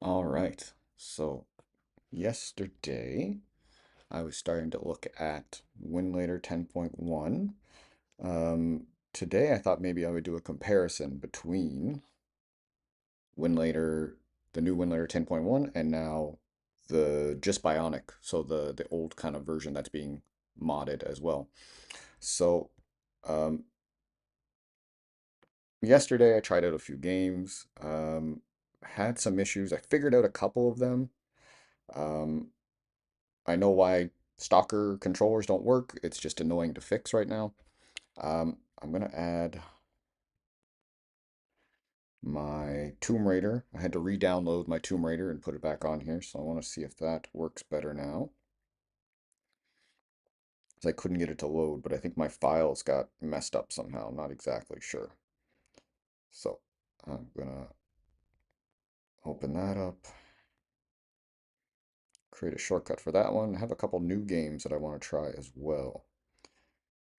All right. So yesterday I was starting to look at Winlator 10.1. Today I thought maybe I would do a comparison between Winlator, the new Winlator 10.1 and now the Just Bionic, so the old kind of version that's being modded as well. So um, yesterday I tried out a few games, had some issues. I figured out a couple of them. Um, I know why stalker controllers don't work. It's just annoying to fix right now. I'm gonna add my Tomb Raider. I had to re-download my Tomb Raider and put it back on here, so I want to see if that works better now. Because I couldn't get it to load, but I think my files got messed up somehow. I'm not exactly sure. So I'm gonna open that up, create a shortcut for that one. I have a couple new games that I want to try as well.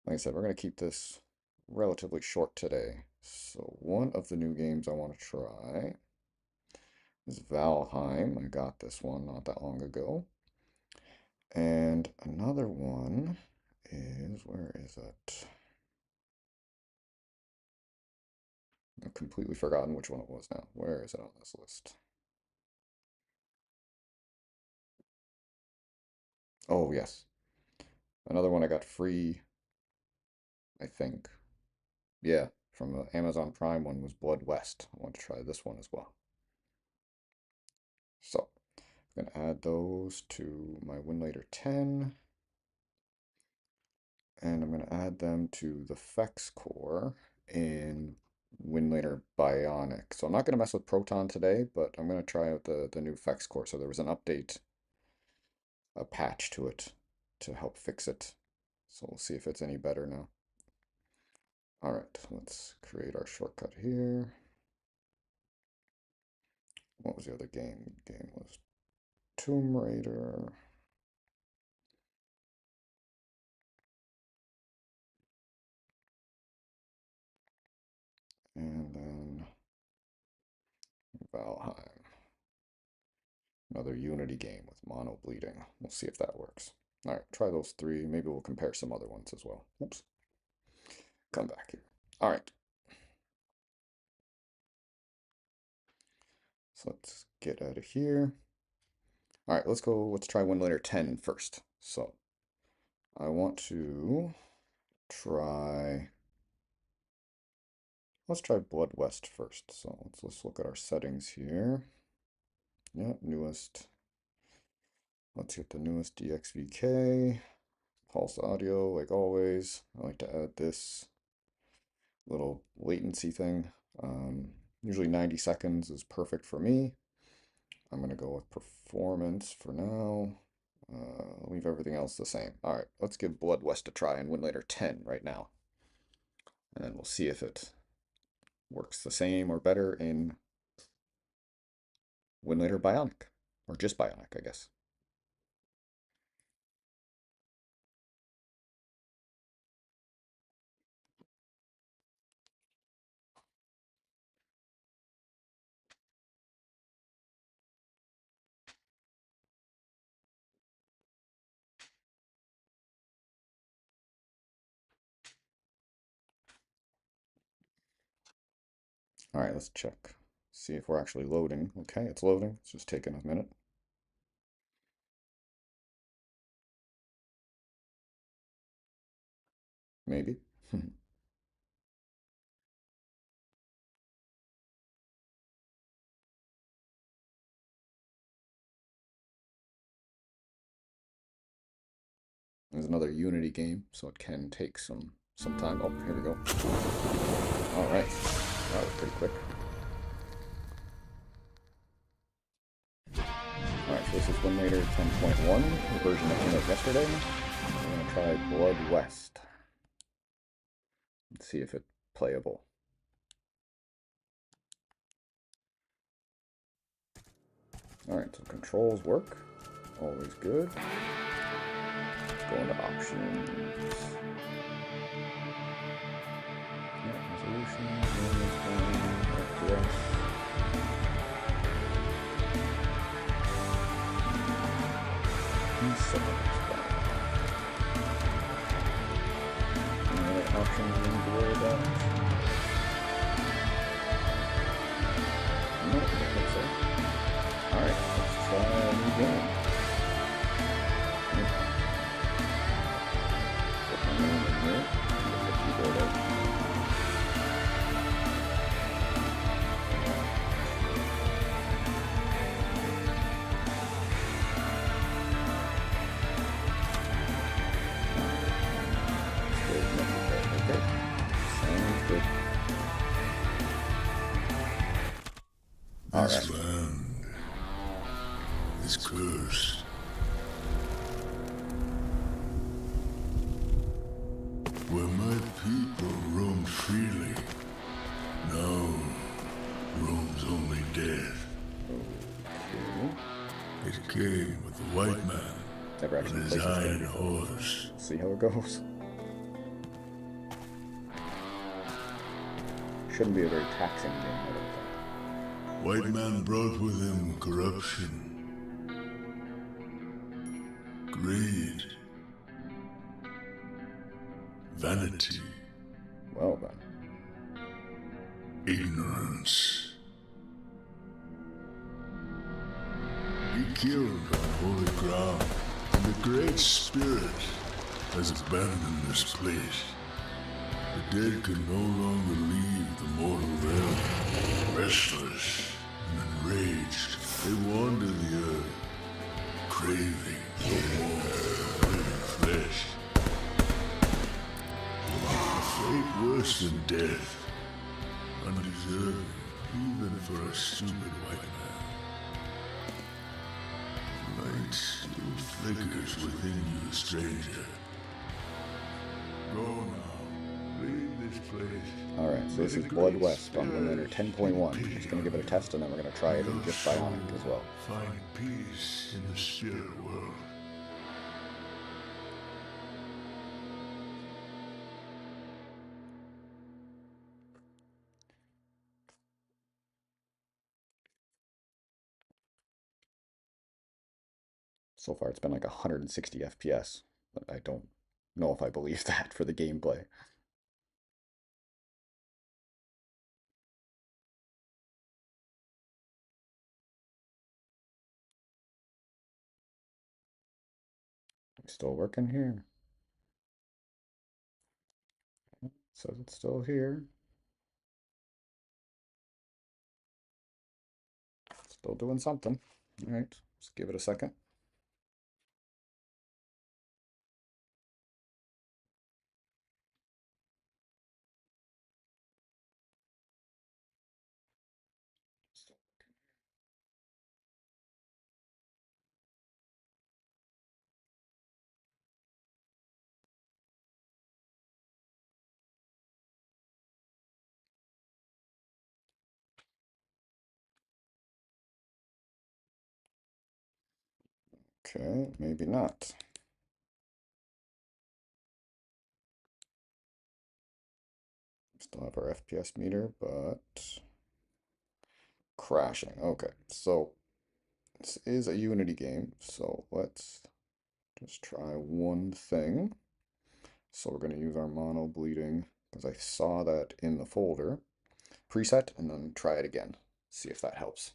Like I said, we're going to keep this relatively short today. So one of the new games I want to try is Valheim. I got this one not that long ago. And another one is, where is it? I've completely forgotten which one it was now. Where is it on this list? Oh, yes. Another one I got free, I think. Yeah, from the Amazon Prime one was Blood West. I want to try this one as well. So I'm going to add those to my Winlator 10. And I'm going to add them to the FX core in Winlator Bionic. So I'm not going to mess with Proton today, but I'm going to try out the new FX core. So there was an update, a patch to it to help fix it. So we'll see if it's any better now. All right, let's create our shortcut here. What was the other game? The game was Tomb Raider. And then Valheim. Another Unity game with mono bleeding. We'll see if that works. All right, try those three. Maybe we'll compare some other ones as well. Oops. Come back here. All right. So let's get out of here. All right, let's try Winlator 10 first. So I want to try, let's try Blood West first. So let's look at our settings here. Yeah, newest. Let's get the newest DXVK. Pulse audio, like always. I like to add this little latency thing. Usually 90 seconds is perfect for me. I'm going to go with performance for now. Leave everything else the same. All right, let's give Blood West a try in Winlator 10 right now. And then we'll see if it works the same or better in Winlator Bionic. Or just Bionic, I guess. All right, let's check. See if we're actually loading. Okay, it's loading. It's just taking a minute. Maybe. There's another Unity game, so it can take some time. Oh, here we go. All right, that was pretty quick. All right, so this is Winlator 10.1, the version that came out yesterday. I'm gonna try Blood West. Let's see if it's playable. All right, so controls work. Always good. Let's go into options. Yeah, resolution, FPS. seconds. Any other options we need to worry about? No, I don't think so. Alright, let's try a new game. Put my name in here. Get the keyboard out. Okay, sounds good. This land is cursed. Where my people roamed freely, now roams only death. Okay. It came with the white man Never on actually his played this game iron before. horse. See how it goes. Shouldn't be a very taxing game, I don't think. White man brought with him corruption, greed, vanity, Well then. ignorance. He killed on holy ground, and the Great Spirit has abandoned this place. The dead can no longer leave the mortal realm. Restless and enraged, they wander the earth, craving for more living flesh. A fate worse than death, undeserving even for a stupid white man. Light still flickers within you, stranger. Go now. Leave this place. Alright, so this is Blood West on Winlator 10.1. I'm just going to give it a test and then we're going to try it in Just Bionic as well. Find peace in the spirit world. So far it's been like 160 FPS, but I don't know if I believe that for the gameplay. Still working here. Says it's still here. Still doing something. Alright, let's give it a second. Okay, maybe not. Still have our FPS meter, but crashing. Okay, so this is a Unity game, so let's just try one thing. So we're going to use our mono bleeding because I saw that in the folder preset, and then try it again. See if that helps.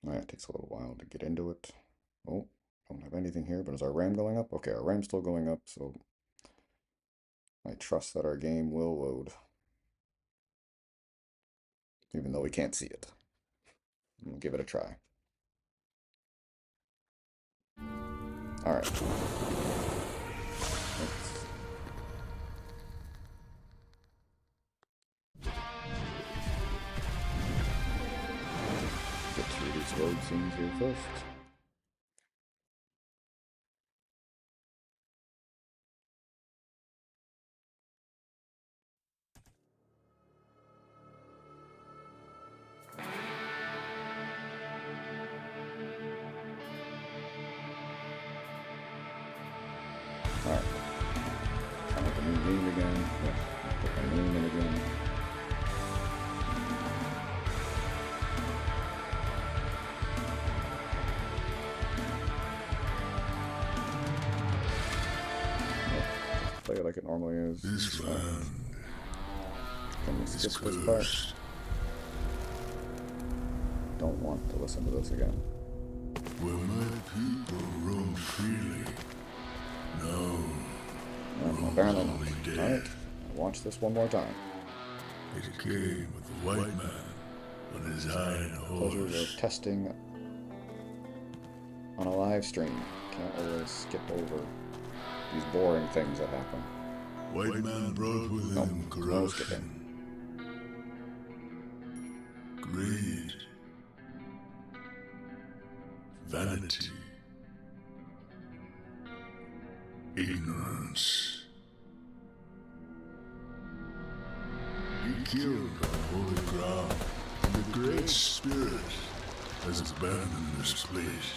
It takes a little while to get into it. Oh, don't have anything here, but is our RAM going up? Okay, our RAM's still going up, so I trust that our game will load. Even though we can't see it. We'll give it a try. Alright. Let's get through these road scenes here first. Alright. I'll make a new game again. Yeah, put my name in again. Play it like it normally is. This land Can we skip this part? Don't want to listen to this again. where my people roam freely. No, Apparently only not. dead. Alright, watch this one more time. It came with the white man on his iron Pleasures horse. of testing on a live stream. Can't always skip over these boring things that happen. White man brought with Nope, him no corruption, skipping. greed, vanity, ignorance. He killed on holy ground, and the Great Spirit has abandoned this place.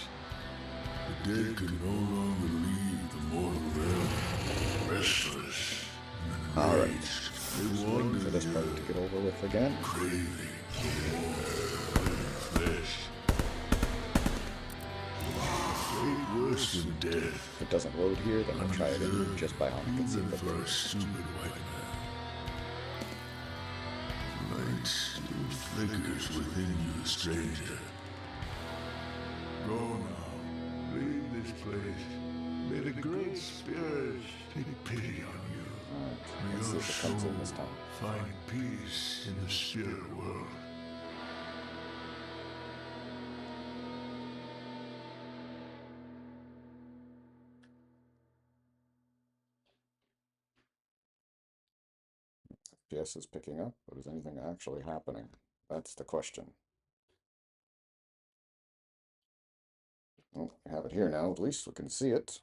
The dead can no longer leave the mortal realm. Restless and Alright. enraged, they wander For this part to get over with again. craving for more flesh. Fate worse than death, If it doesn't load here, then I'll try it in Just Bionic and see even if it for a works. stupid white man. Light still flickers within you, stranger. Go now, leave this place. May the Great Spirit take pity on you. Alright, May let's see your if it comes in soul this time. find peace in the spirit world. FPS is picking up, but is anything actually happening? That's the question. Well, I have it here now, at least we can see it.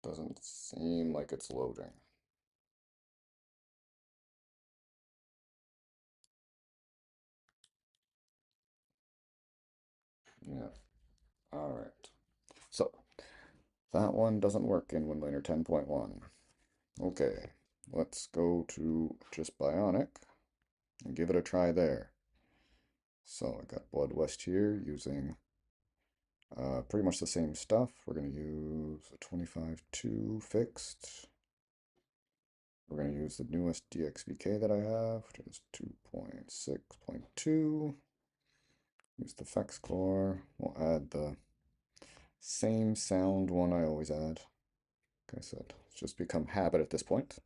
Doesn't seem like it's loading. Yeah. Alright. So, that one doesn't work in Winlator 10.1. Okay, let's go to Just Bionic and give it a try there. So I got Blood West here using pretty much the same stuff. We're going to use a 25.2 fixed. We're going to use the newest DXVK that I have, which is 2.6.2. Use the Fex core. We'll add the same sound one I always add. Like I said, it's just become habit at this point.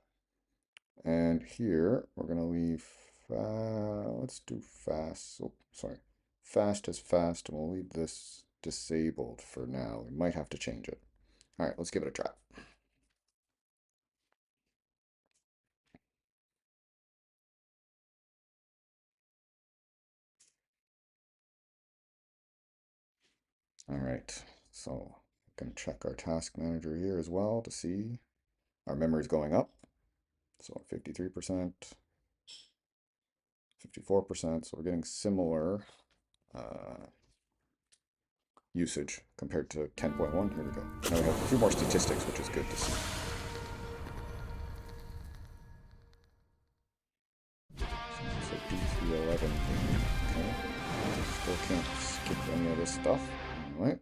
And here we're going to leave, let's do fast. Oh, sorry. Fast is fast, and we'll leave this disabled for now. We might have to change it. All right, let's give it a try. All right, so I'm going to check our task manager here as well to see our memory's going up. So 53%, 54%. So we're getting similar usage compared to 10.1. Here we go. Now we have a few more statistics, which is good to see. So D311. Okay. Still can't skip any of this stuff. All right.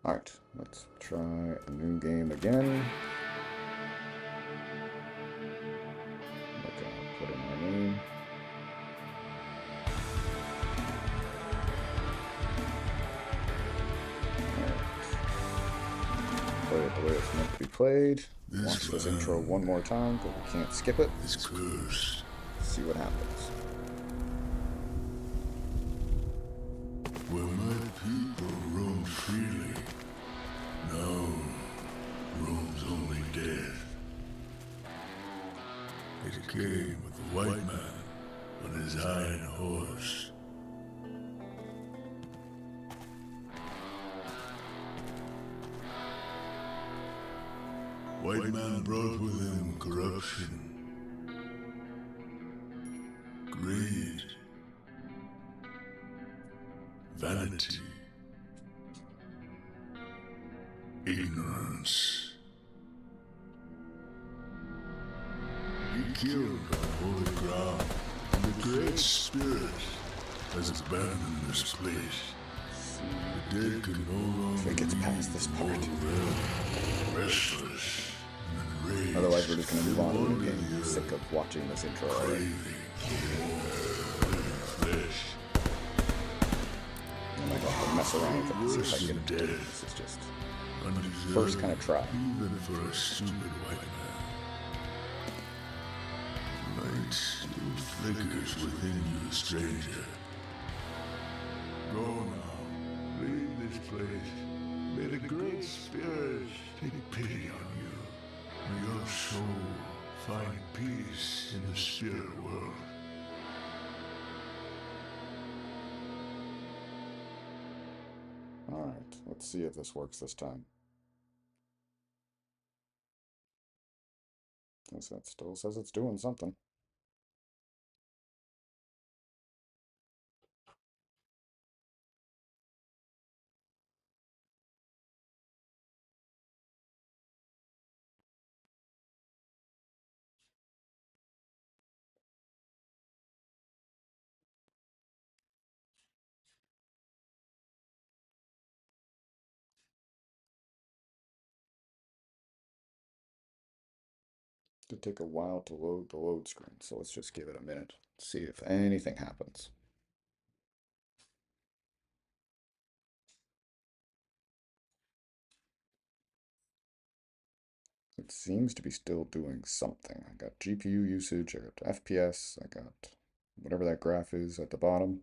Alright, let's try a new game again. Okay, I'll put in my name. way it's meant to be played. This Watch this intro land one more time because we can't skip it. is cursed. See what happens. Where my people roamed freely, now roams only death. It came with the white man on his iron horse. White man brought with him corruption, greed, vanity, ignorance. He killed our holy ground, and the Great Spirit has abandoned this place. The dead can no longer If it gets past this leave part. the mortal realm, restless and enraged. Otherwise, we're just going to move on to the They game. wander the Sick of watching this intro already. craving for more flesh. I'm not going to mess around with it and see if I can get it. This is just first kind of try. Even for a stupid white man. Light still flickers within you, stranger. Go now. Leave this place. May the Great Spirit take pity on you. May your soul find peace in the spirit world. Alright, let's see if this works this time. Guess that still says it's doing something. It'll take a while to load the load screen, so let's just give it a minute. See if anything happens. It seems to be still doing something. I got GPU usage, I got FPS, I got whatever that graph is at the bottom.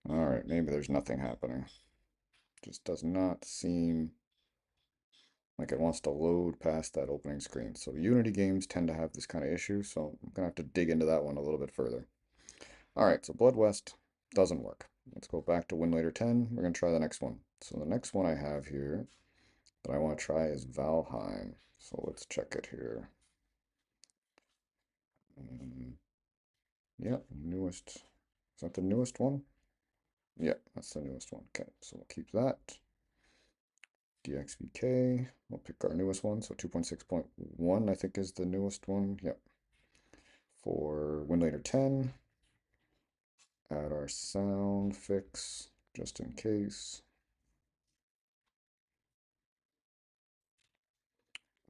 Alright, maybe there's nothing happening. Just does not seem like it wants to load past that opening screen. So Unity games tend to have this kind of issue, so I'm gonna have to dig into that one a little bit further. Alright, so Blood West doesn't work. Let's go back to Winlator 10. We're gonna try the next one. So the next one I have here that I want to try is Valheim. So let's check it here. Yeah, newest. Is that the newest one? Yeah, that's the newest one. Okay, so we'll keep that. DXVK, we'll pick our newest one. So 2.6.1, I think, is the newest one. Yep. For Winlator 10, add our sound fix just in case.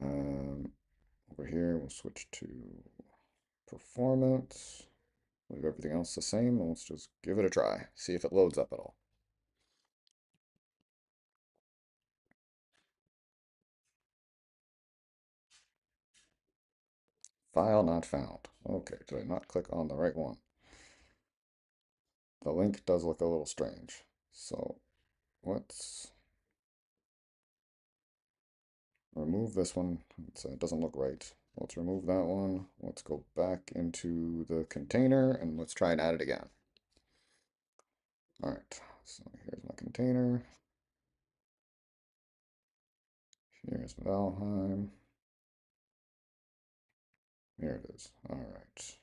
Over here, we'll switch to performance. Leave everything else the same, and let's just give it a try. See if it loads up at all. File not found. Okay, did I not click on the right one? The link does look a little strange. So let's remove this one. It doesn't look right. Let's remove that one. Let's go back into the container and let's try and add it again. All right, so here's my container. Here's Valheim. Here it is. All right.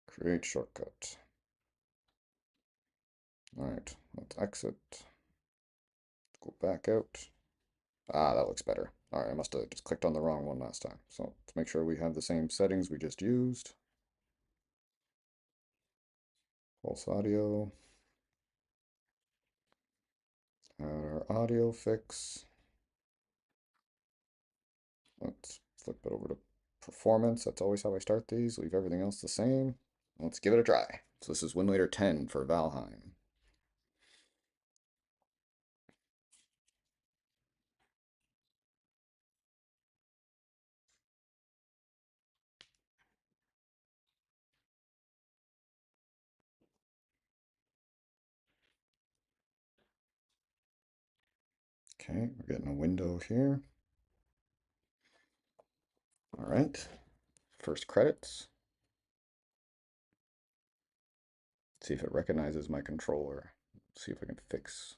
Create shortcut. All right, let's exit. Go back out. Ah, that looks better. All right, I must have just clicked on the wrong one last time. So let's make sure we have the same settings we just used. Pulse audio. Add our audio fix. Let's flip it over to performance. That's always how I start these. Leave everything else the same. Let's give it a try. So this is Winlator 10 for Valheim. Okay, we're getting a window here. All right, first credits. See if it recognizes my controller. See if I can fix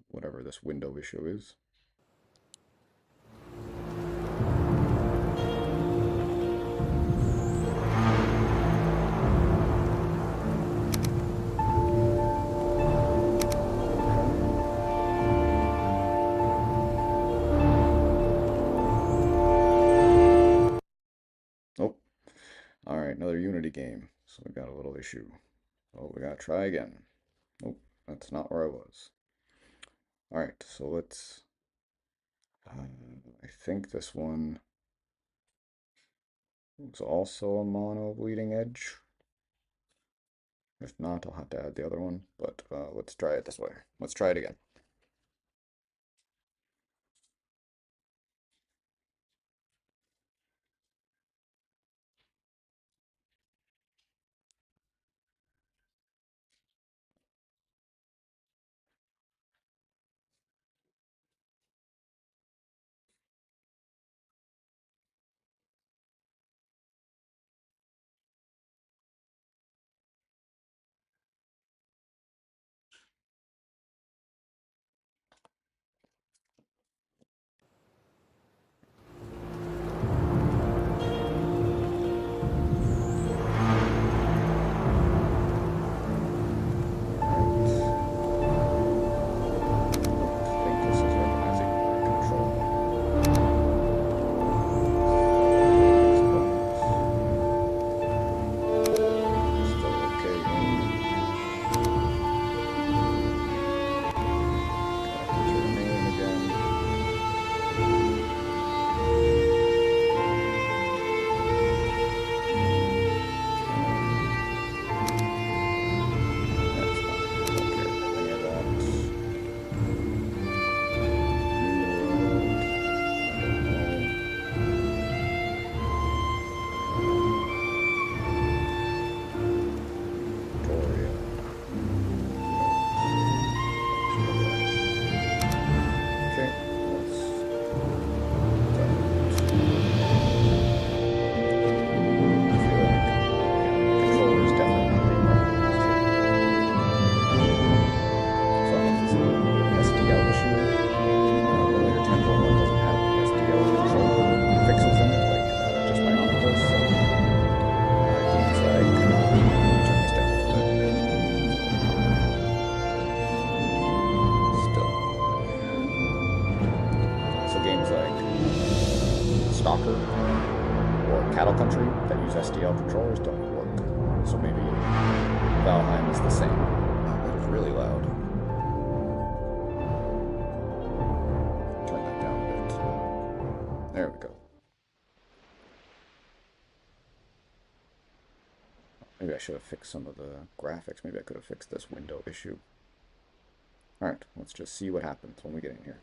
whatever this window issue is. Oh, all right, another Unity game. So we got a little issue. Oh, we gotta try again. Oh, that's not where I was. All right, so let's. I think this one is also a mono bleeding edge. If not, I'll have to add the other one. But let's try it this way. Let's try it again. Just Bionic does. So games like turn this down a little bit. So games like Stalker or Cattle Country that use SDL controllers don't work. So maybe Valheim is the same. That is really loud. Turn that down a bit. There we go. Maybe I should have fixed some of the graphics. Maybe I could have fixed this window issue. Alright, let's just see what happens when we get in here.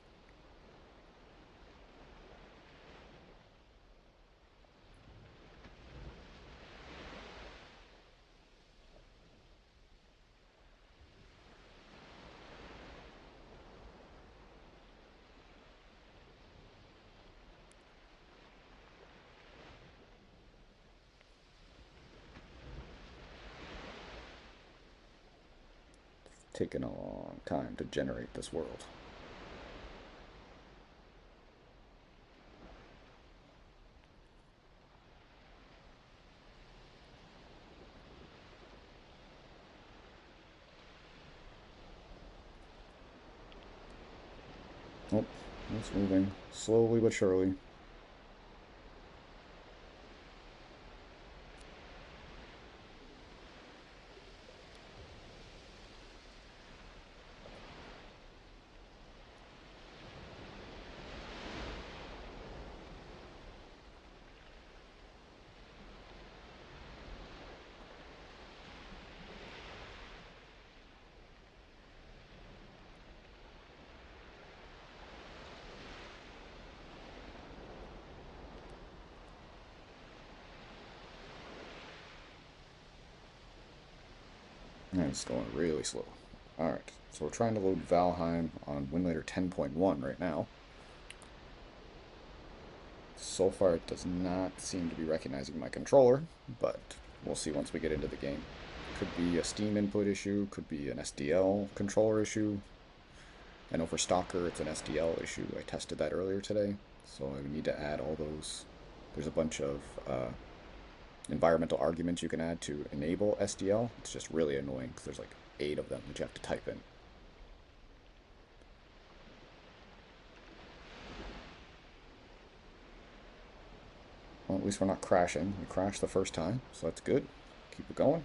Taken a long time to generate this world. Oh, it's moving slowly but surely. And it's going really slow. Alright, so we're trying to load Valheim on Winlator 10.1 right now. So far it does not seem to be recognizing my controller, but we'll see once we get into the game. Could be a Steam input issue, could be an SDL controller issue. I know for Stalker it's an SDL issue. I tested that earlier today, so I need to add all those. There's a bunch of environmental arguments you can add to enable SDL. It's just really annoying because there's like 8 of them that you have to type in. Well, at least we're not crashing. We crashed the first time, so that's good. Keep it going.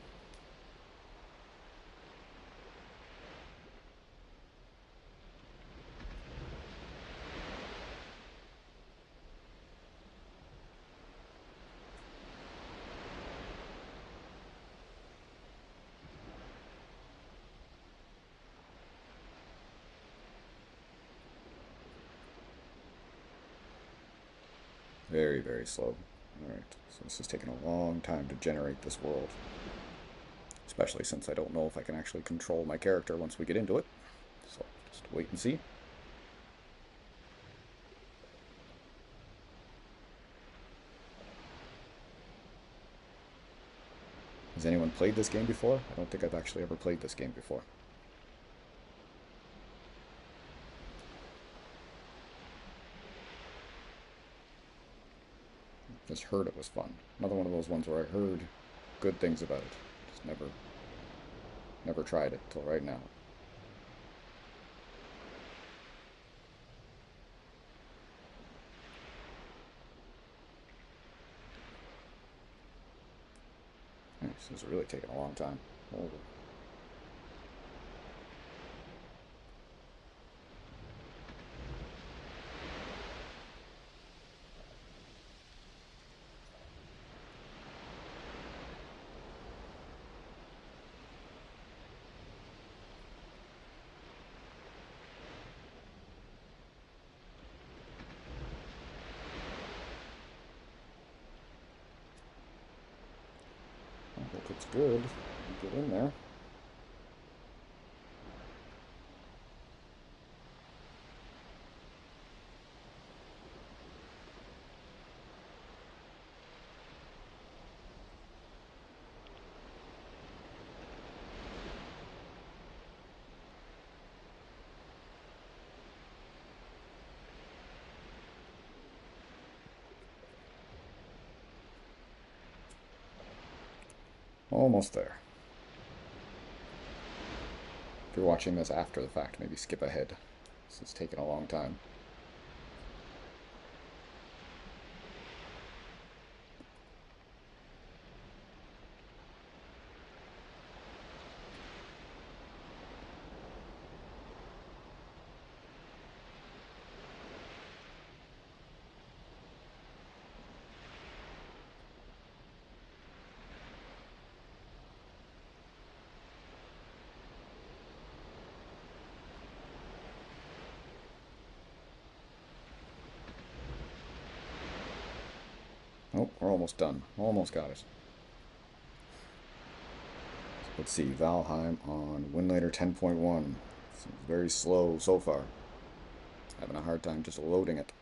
Very, very slow. Alright, so this is taking a long time to generate this world. Especially since I don't know if I can actually control my character once we get into it. So, just wait and see. Has anyone played this game before? I don't think I've actually ever played this game before. Just heard it was fun. Another one of those ones where I heard good things about it. Just never tried it till right now. This is really taking a long time. Holy. I hope it's good. Get in there. Almost there. If you're watching this after the fact, maybe skip ahead. This is taking a long time. Oh, we're almost done. Almost got it. Let's see, Valheim on Winlator 10.1. Seems very slow so far. Having a hard time just loading it.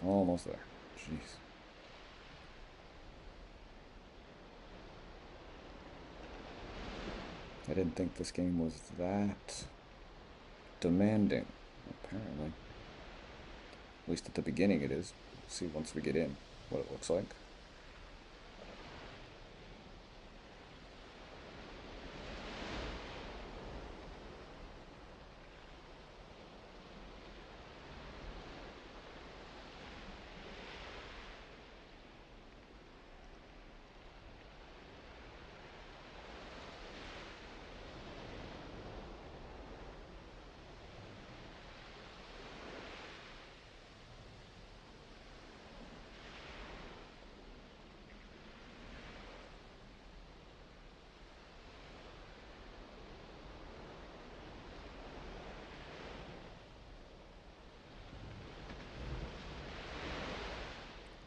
Almost there. Jeez. I didn't think this game was that demanding. Apparently. At least at the beginning it is. We'll see once we get in what it looks like.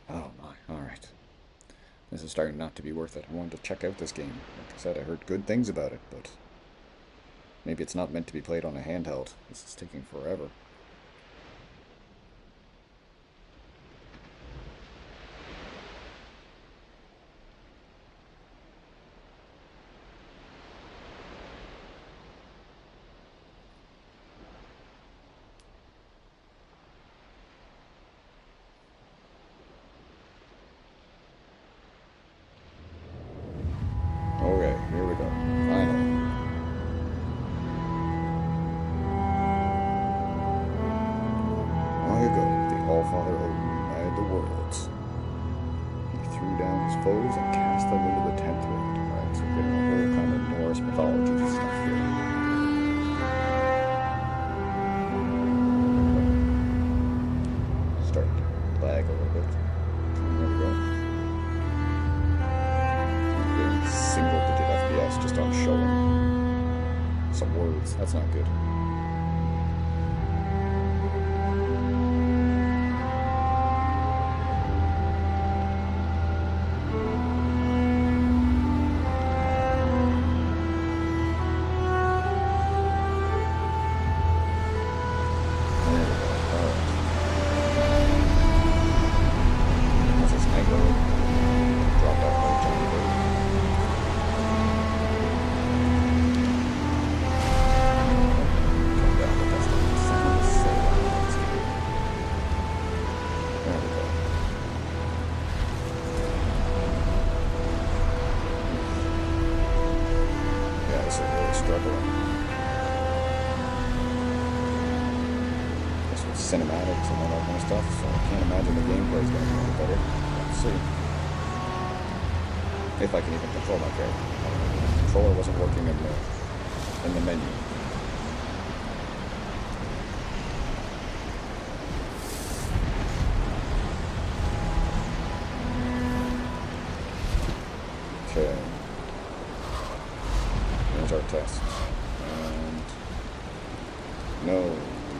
Oh my, alright. This is starting not to be worth it. I wanted to check out this game. Like I said, I heard good things about it, but maybe it's not meant to be played on a handheld. This is taking forever. Okay, here we go. Finally. Long ago, the All-Father Odin united the worlds. He threw down his foes and cast them into the 10th world. Alright, so we're getting a whole kind of Norse mythology stuff here. Start to lag a little bit. There we go. Getting single-digit FPS just on showing some words. That's not good. Cinematics and all that kind of stuff, so I can't imagine the gameplay is going to be any better. Let's see. If I can even control my character. The controller wasn't working in the menu. Okay. Here's our test. And no, we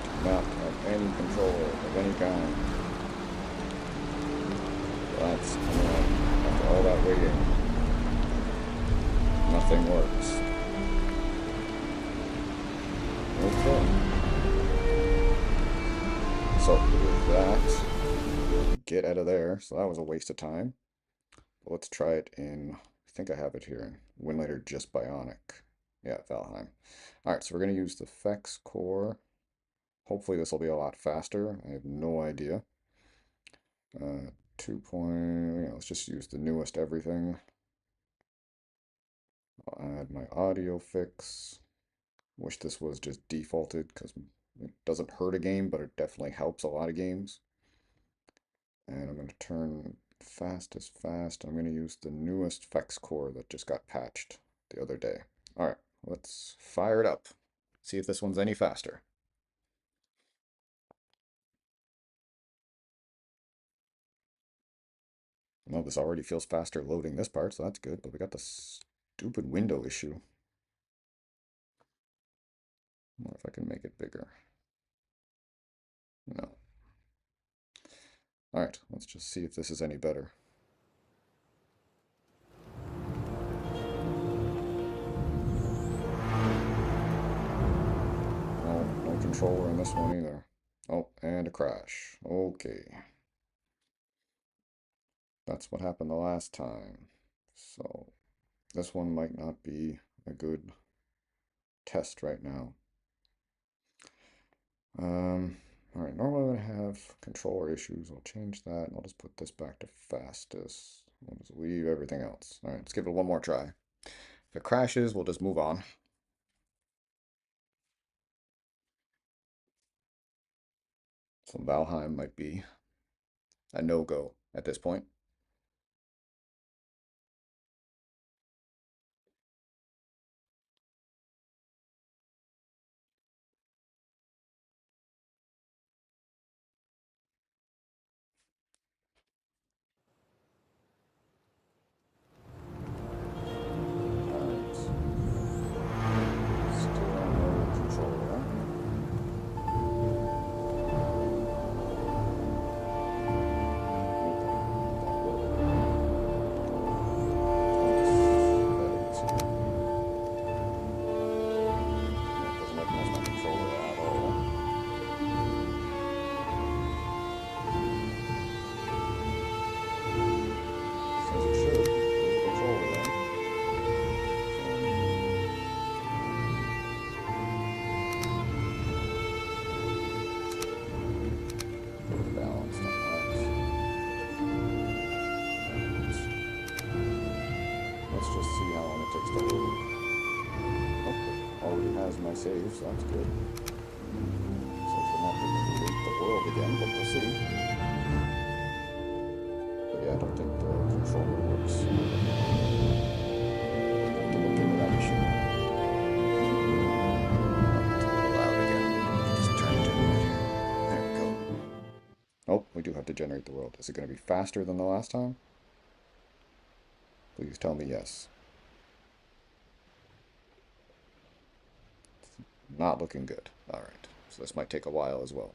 do not have any controller of any kind. That's coming up after all that waiting. Nothing works. Okay. So with that, get out of there. So that was a waste of time. But let's try it in, I think I have it here, Winlator Just Bionic. Yeah, Valheim. Alright, so we're going to use the FX core. Hopefully this will be a lot faster. I have no idea. 2 point, let's just use the newest everything. I'll add my audio fix. Wish this was just defaulted because it doesn't hurt a game, but it definitely helps a lot of games. And I'm going to turn fast as fast. I'm going to use the newest FX core that just got patched the other day. All right, let's fire it up. See if this one's any faster. Well, this already feels faster loading this part, so that's good, but we got the stupid window issue. I wonder if I can make it bigger. No. Alright, let's just see if this is any better. Oh, no controller in this one either. Oh, and a crash. Okay. That's what happened the last time. So this one might not be a good test right now. All right, normally when I have controller issues, I'll change that and I'll just put this back to fastest. We'll just leave everything else. All right, let's give it one more try. If it crashes, we'll just move on. So Valheim might be a no-go at this point. All right, still don't know the controller. Doesn't recognize my controller at all. Says it should. There's a controller there. Get it balanced on that. Let's just see how long it takes to load. Oh, it already has my save, so that's good. So I shouldn't have to create the world again, but we'll see. But yeah, I don't think the controller works. I have to look into that issue. It's a little loud again. Just trying to turn it here. There we go. Oh, we do have to generate the world. Is it going to be faster than the last time? Please tell me yes. Not looking good. Alright, so this might take a while as well.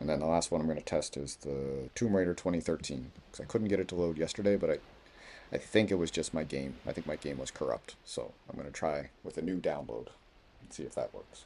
And then the last one I'm going to test is the Tomb Raider 2013. Because I couldn't get it to load yesterday, but I think it was just my game. I think my game was corrupt. So I'm going to try with a new download and see if that works.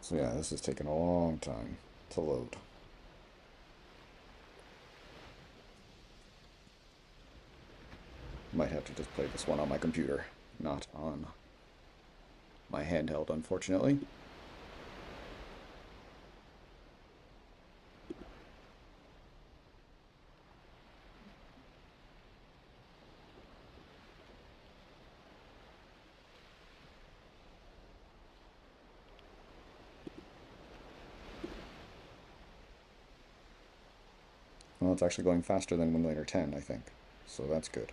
So yeah, this is taking a long time to load. Might have to just play this one on my computer, not on my handheld, unfortunately. Well, it's actually going faster than Winlator 10, I think. So that's good.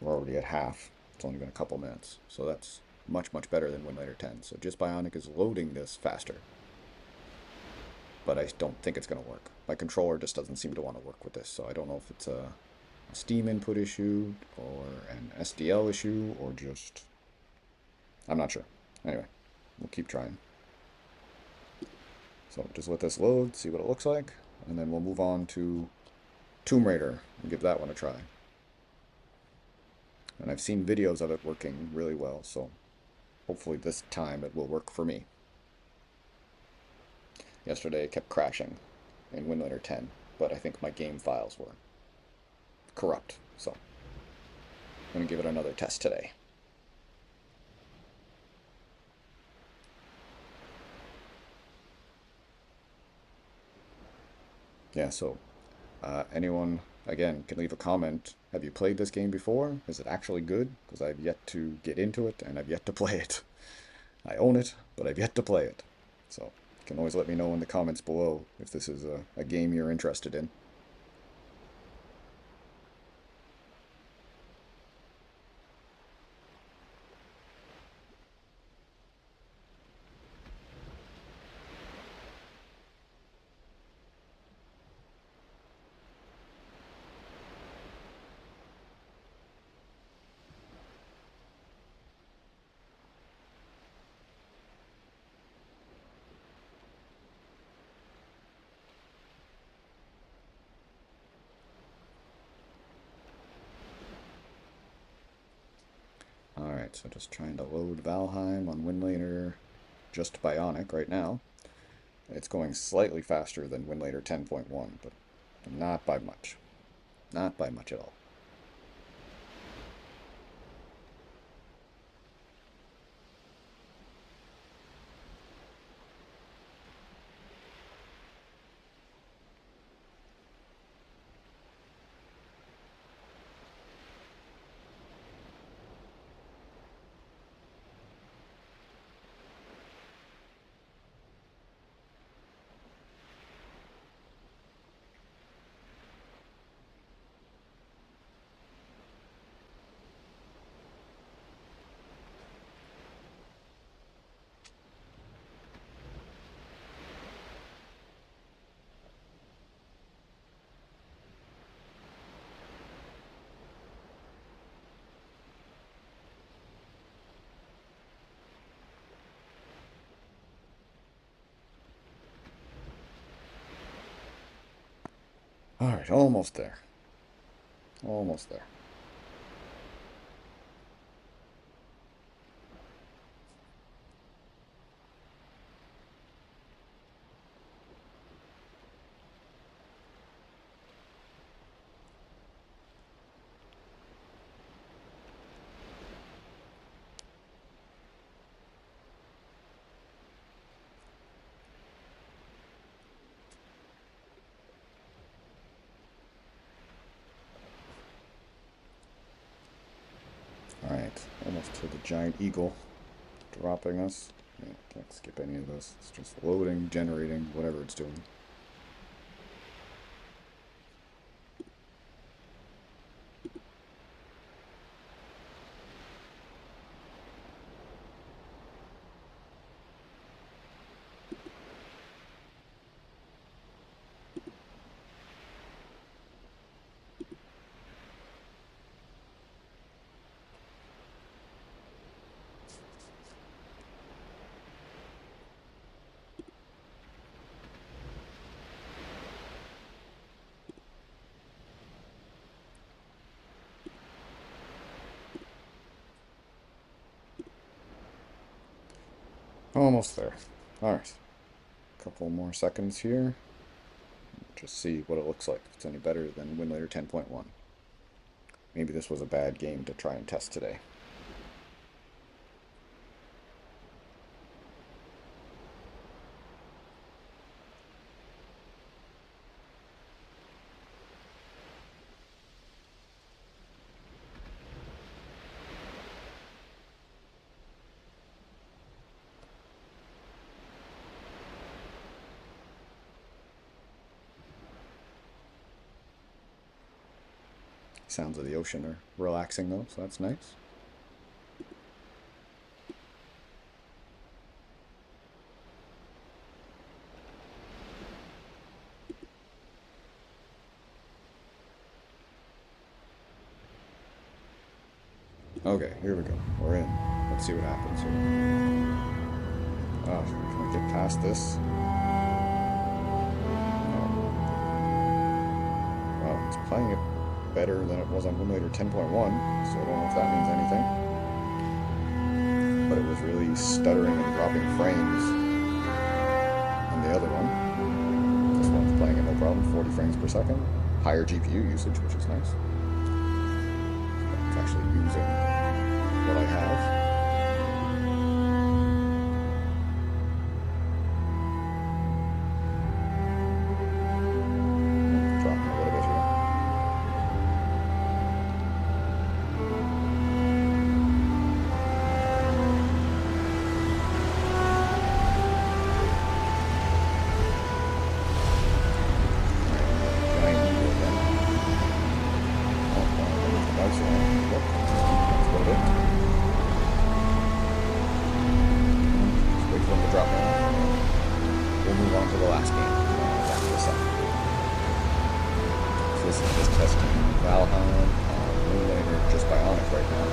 We're already at half. It's only been a couple minutes. So that's much, much better than Winlator 10. So Just Bionic is loading this faster. But I don't think it's going to work. My controller just doesn't seem to want to work with this. So I don't know if it's a Steam input issue or an SDL issue or just... I'm not sure. Anyway, we'll keep trying. So just let this load, see what it looks like, and then we'll move on to Tomb Raider and give that one a try. And I've seen videos of it working really well, so hopefully this time it will work for me. Yesterday it kept crashing in Winlator 10, but I think my game files were corrupt, so I'm going to give it another test today. Yeah, so anyone, again, can leave a comment. Have you played this game before? Is it actually good? Because I've yet to get into it, and I've yet to play it. I own it, but I've yet to play it. So you can always let me know in the comments below if this is a game you're interested in. so just trying to load Valheim on Winlator Just Bionic right now. It's going slightly faster than Winlator 10.1, but not by much. Not by much at all. Alright, almost there. Almost there. Alright, almost to the giant eagle dropping us. Yeah, can't skip any of this. It's just loading, generating, whatever it's doing. Almost there. Alright. Couple more seconds here. Just see what it looks like, if it's any better than Winlator 10.1. Maybe this was a bad game to try and test today. Sounds of the ocean are relaxing though, so that's nice. Okay, here we go. We're in. Let's see what happens here. Oh, can I get past this? Wow, it's playing it better than it was on Winlator 10.1, so I don't know if that means anything. But it was really stuttering and dropping frames on the other one. This one's playing it no problem, 40 frames per second. Higher GPU usage, which is nice. It's actually using what I have. This is just testing Valheim on Winlator Just Bionic right now.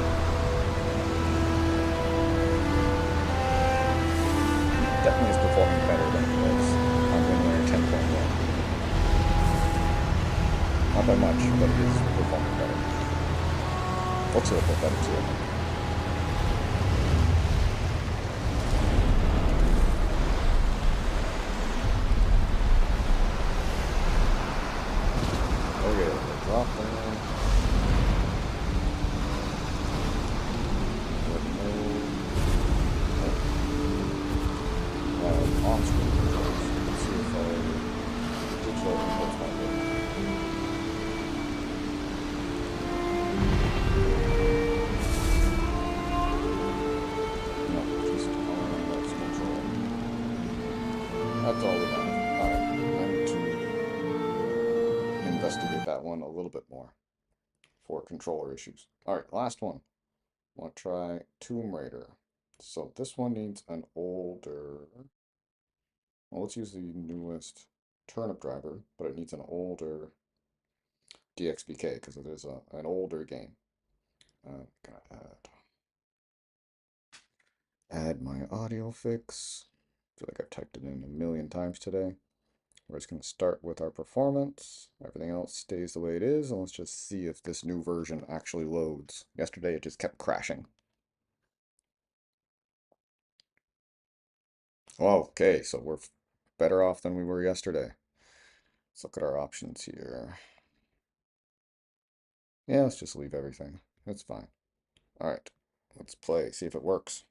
Definitely is performing better than it was on Winlator 10.1. Not by much, but it is performing better. Looks a little bit better too. drop there. On-screen controls. Let's see if digital inputs might work. No, just on-box control. That's all we have. Alright, I need to investigate that one a little bit more for controller issues. Alright, last one. I want to try Tomb Raider. So this one needs an older... Well, let's use the newest turnip driver, but it needs an older DXVK because it is an older game. Gonna add my audio fix. I feel like I've typed it in a million times today. We're just going to start with our performance. Everything else stays the way it is, and let's just see if this new version actually loads. Yesterday it just kept crashing. Oh, okay, so we're better off than we were yesterday. Let's look at our options here. Yeah, let's just leave everything. That's fine. Alright, let's play, see if it works.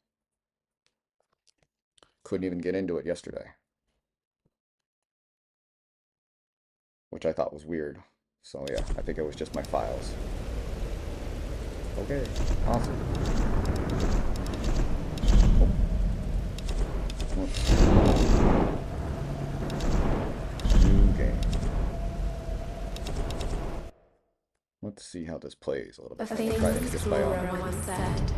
Couldn't even get into it yesterday, which I thought was weird. So yeah, I think it was just my files. Okay, awesome. Oh. New game. Let's see how this plays a little bit. A famous explorer once said,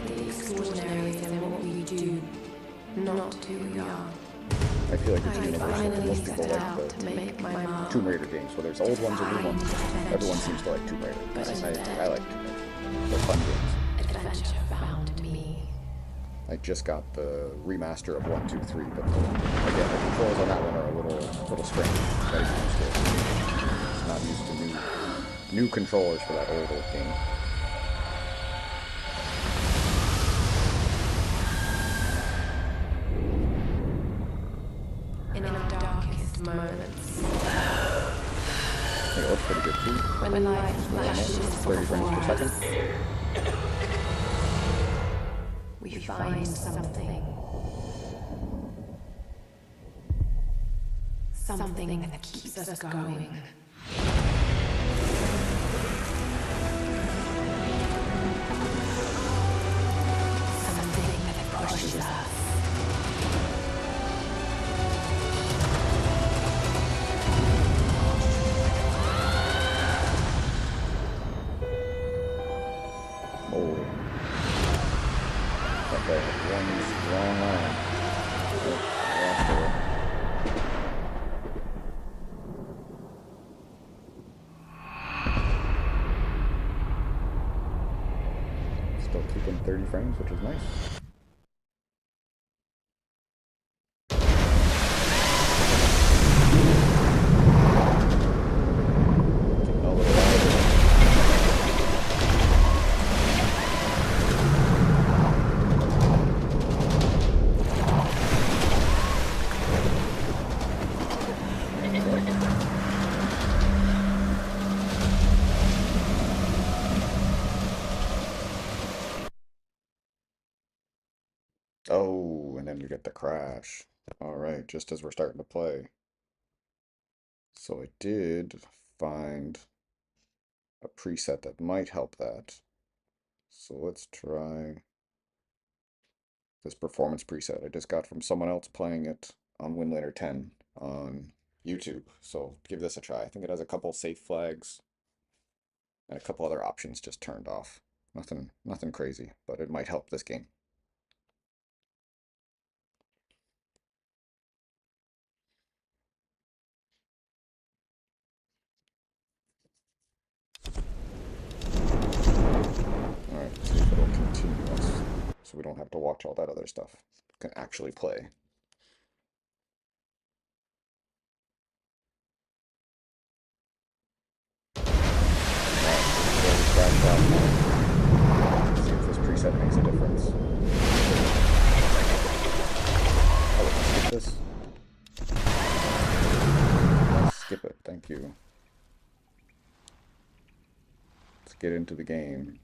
"The extraordinary is in what we do, not who we are." I feel like it's I universal. finally Most people set like out the to make my mark. Tomb Raider games, whether it's old ones or new ones. Everyone seems to like Tomb Raider. But I like Tomb Raider. They're fun games. Adventure found me. I just got the remaster of 1, 2, 3, but again, the controls on that one are a little strange. That is not used to new controllers for that old game. In our darkest moments, It looks pretty good too. when light flashes 30 frames per second. we find something. Something that keeps us going. Something that pushes us. Oh. That guy had one strong arm. Oh, I lost it. Still keeping 30 frames, which is nice. Getting a little louder. Oh, and then we get the crash. Alright, just as we're starting to play. So I did find a preset that might help that. So let's try this performance preset I just got from someone else playing it on Winlator 10 on YouTube. So give this a try. I think it has a couple safe flags and a couple other options just turned off. Nothing crazy, but it might help this game. Alright, let's see if it'll continue us so we don't have to watch all that other stuff. We can actually play. See if this preset makes a difference. Oh, let's skip this. Let's skip it, thank you. Let's get into the game.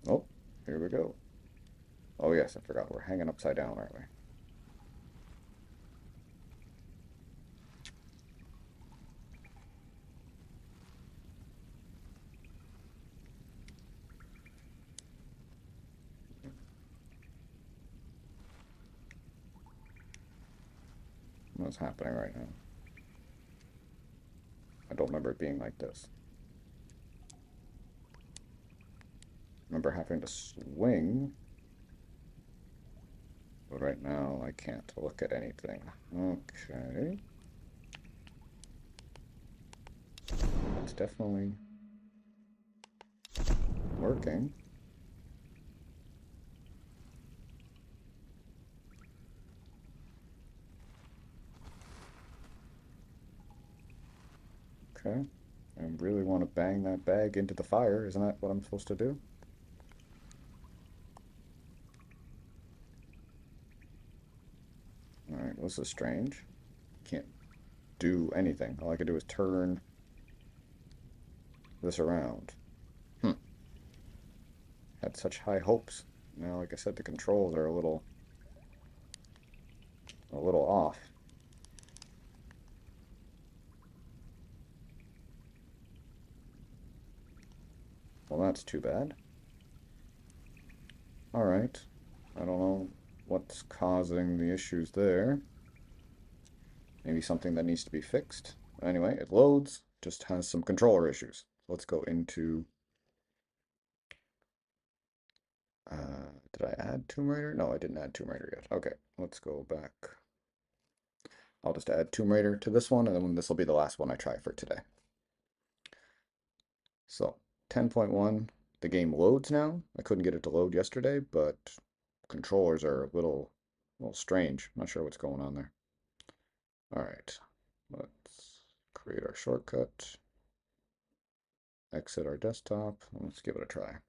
Oh, here we go. Oh yes, I forgot. We're hanging upside down, aren't we? What's happening right now? I don't remember it being like this. I remember having to swing. But right now, I can't look at anything. Okay. It's definitely working. Okay. I really want to bang that bag into the fire. Isn't that what I'm supposed to do? Alright, this is strange. Can't do anything. All I can do is turn this around. Had such high hopes. Now, like I said, the controls are a little off. Well, that's too bad. Alright. I don't know what's causing the issues there. Maybe something that needs to be fixed. Anyway, it loads, just has some controller issues. Let's go into... did I add Tomb Raider? No, I didn't add Tomb Raider yet. Okay, let's go back. I'll just add Tomb Raider to this one, and then this will be the last one I try for today. So, 10.1, the game loads now. I couldn't get it to load yesterday, but controllers are a little strange. Not sure what's going on there. Alright, let's create our shortcut, exit our desktop, and let's give it a try.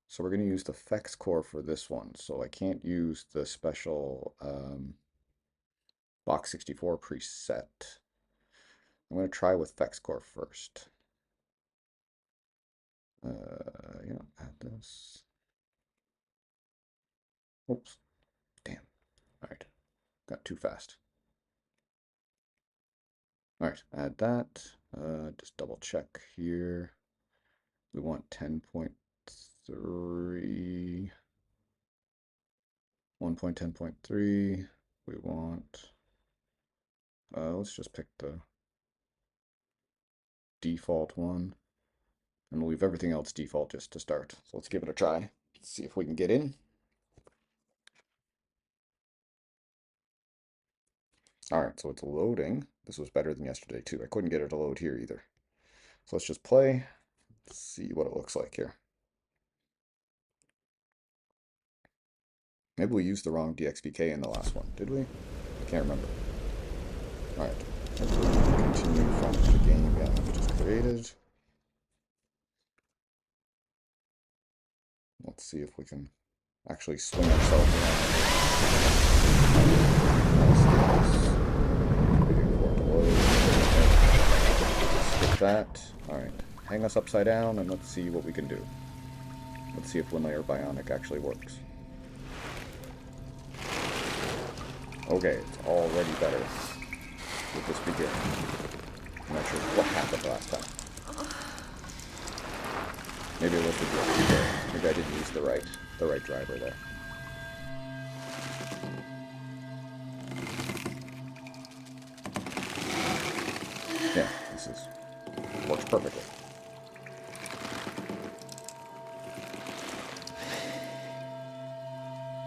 So we're going to use the FX core for this one, so I can't use the special Box 64 preset. I'm going to try with FX core first. Yeah, add this. Oops, damn. Alright, got too fast. Alright, add that. Just double check here. We want 10.3, 1.10.3. We want, let's just pick the default one. And we'll leave everything else default just to start. So let's give it a try. Let's see if we can get in. Alright, so it's loading. This was better than yesterday too. I couldn't get it to load here either. So let's just play. Let's see what it looks like here. Maybe we used the wrong DXVK in the last one, did we? I can't remember. Alright, let's continue from the game we just created. Let's see if we can actually swing ourselves around. Waiting for it to load. Skip that. Alright, hang us upside down and let's see what we can do. Let's see if Winlator Bionic actually works. Okay, it's already better with this begin. I'm not sure what happened last time. Maybe it was the DXVK. Maybe I didn't use the right driver there. Yeah, works perfectly.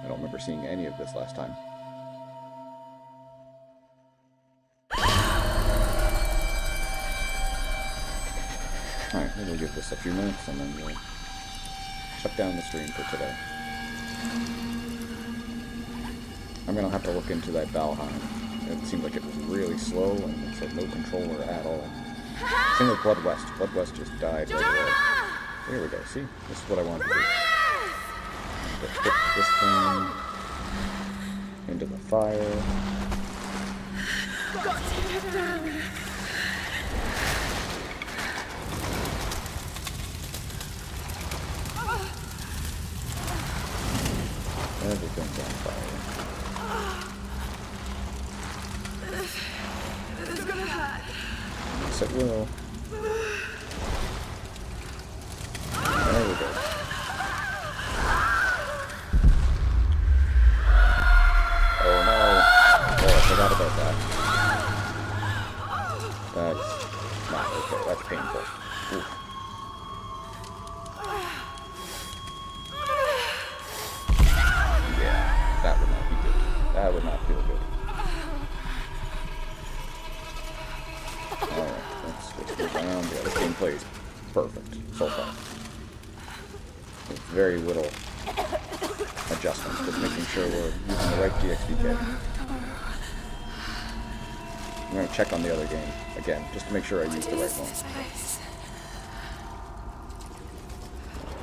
I don't remember seeing any of this last time. Alright, maybe we'll give this a few minutes and then we'll shut down the stream for today. I'm gonna have to look into that Valheim. It seemed like it was really slow and it said no controller at all. Same with Blood West. Blood West just died right away. Here we go, see? This is what I wanted to do. Just put this thing into the fire. Everything's on fire. This is gonna hurt. Yes, it will. There we go. Oh no. Oh, I forgot about that. That's not okay. That's painful. Oof. Yeah, that would not be good. That would not feel good. Alright, let's just move around. Yeah, this gameplay is perfect so far. With very little adjustments, just making sure we're using the right DXVK. I'm going to check on the other game again, just to make sure I use the right one.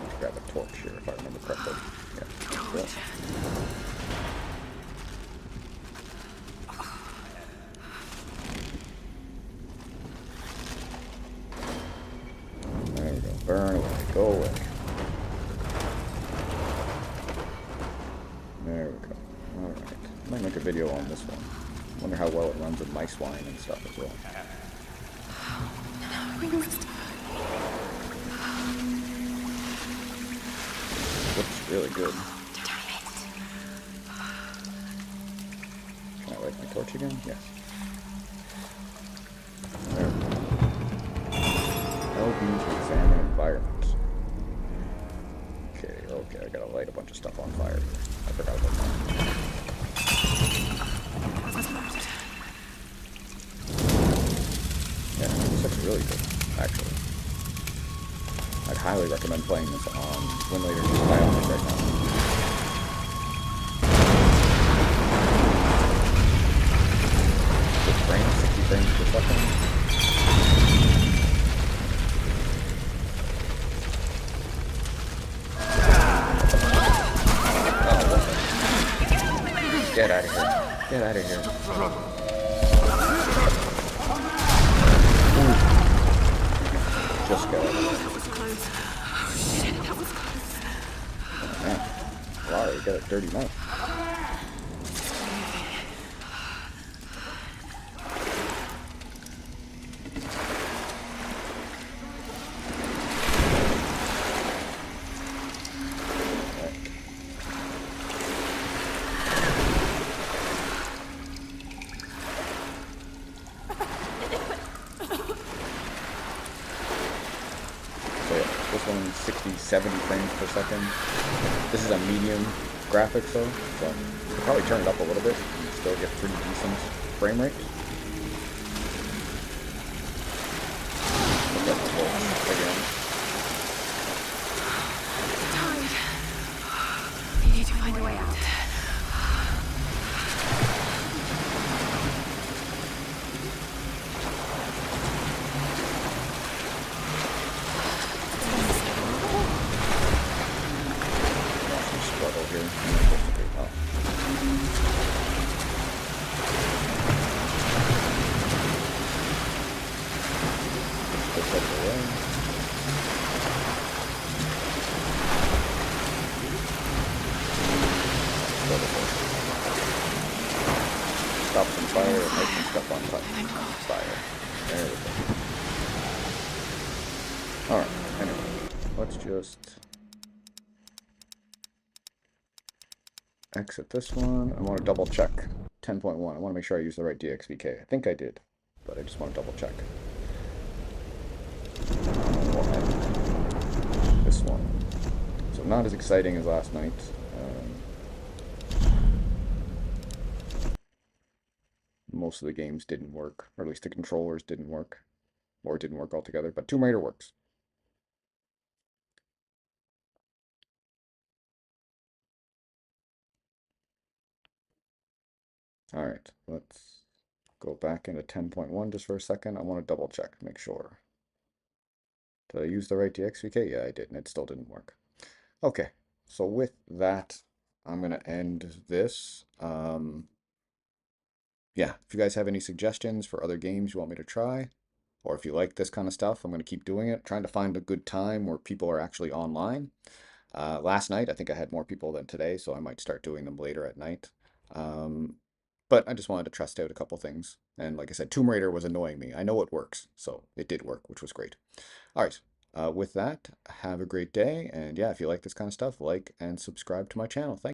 Let's grab a torch here if I remember correctly. Yeah, cool. There we go. Burn away. Go away. There we go. Alright. I might make a video on this one. Wonder how well it runs with mice wine and stuff as well. Looks really good. Can I light my torch again? Yes. There we go. L means to examine environment. Okay, I gotta light a bunch of stuff on fire. I forgot about that. Yeah, this looks really good, actually. I'd highly recommend playing this on Winlator Just Bionic right now. 60 frames per second. Get out of here. Get out of here. Ooh. Just get out of here. That was close. Oh, shit, that was close. Oh, man. Wow, you got a dirty mouth. So yeah, this one's 60, 70 frames per second. This is a medium graphics though, so you could probably turn it up a little bit and still get pretty decent frame rate. Look at the torch again. Tired. You need to find a way out. Struggle here. Oh. Push up the way. Stop some fire and make some stuff on fire. There we go. Alright, anyway. Let's just exit this one. I want to double check 10.1. I want to make sure I use the right DXVK. I think I did, but I just want to double check. This one. So not as exciting as last night. Most of the games didn't work, or at least the controllers didn't work, or didn't work altogether, but Tomb Raider works. Alright, let's go back into 10.1 just for a second. I want to double check, make sure. Did I use the right DXVK? Yeah, I did, and it still didn't work. Okay, so with that, I'm going to end this. Yeah, if you guys have any suggestions for other games you want me to try, or if you like this kind of stuff, I'm going to keep doing it, trying to find a good time where people are actually online. Last night, I think I had more people than today, so I might start doing them later at night. Um, but I just wanted to test out a couple things. And like I said, Tomb Raider was annoying me. I know it works, so it did work, which was great. All right. With that, have a great day. And yeah, if you like this kind of stuff, like and subscribe to my channel. Thanks.